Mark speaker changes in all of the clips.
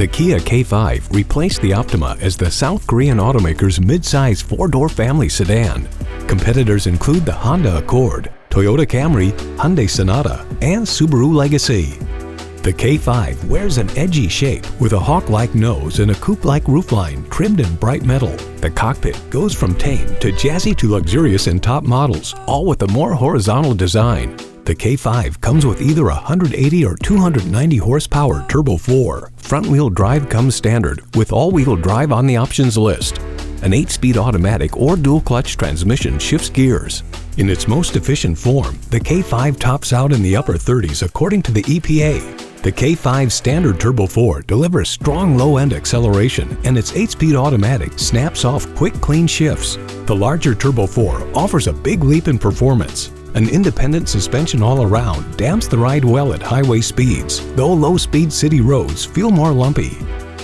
Speaker 1: The Kia K5 replaced the Optima as the South Korean automaker's mid-size four-door family sedan. Competitors include the Honda Accord, Toyota Camry, Hyundai Sonata, and Subaru Legacy. The K5 wears an edgy shape with a hawk-like nose and a coupe-like roofline trimmed in bright metal. The cockpit goes from tame to jazzy to luxurious in top models, all with a more horizontal design. The K5 comes with either a 180 or 290 horsepower Turbo 4. Front-wheel drive comes standard with all-wheel drive on the options list. An 8-speed automatic or dual-clutch transmission shifts gears. In its most efficient form, the K5 tops out in the upper 30s according to the EPA. The K5 standard Turbo 4 delivers strong low-end acceleration, and its 8-speed automatic snaps off quick, clean shifts. The larger Turbo 4 offers a big leap in performance. An independent suspension all-around damps the ride well at highway speeds, though low-speed city roads feel more lumpy.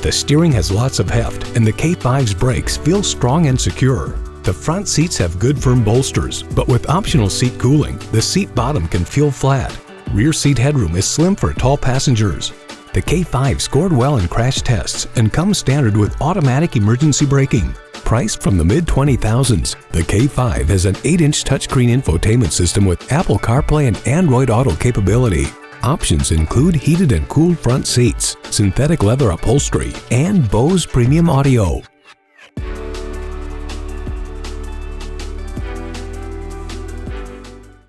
Speaker 1: The steering has lots of heft, and the K5's brakes feel strong and secure. The front seats have good firm bolsters, but with optional seat cooling, the seat bottom can feel flat. Rear seat headroom is slim for tall passengers. The K5 scored well in crash tests and comes standard with automatic emergency braking. Priced from the mid-20,000s, the K5 has an 8-inch touchscreen infotainment system with Apple CarPlay and Android Auto capability. Options include heated and cooled front seats, synthetic leather upholstery, and Bose premium audio.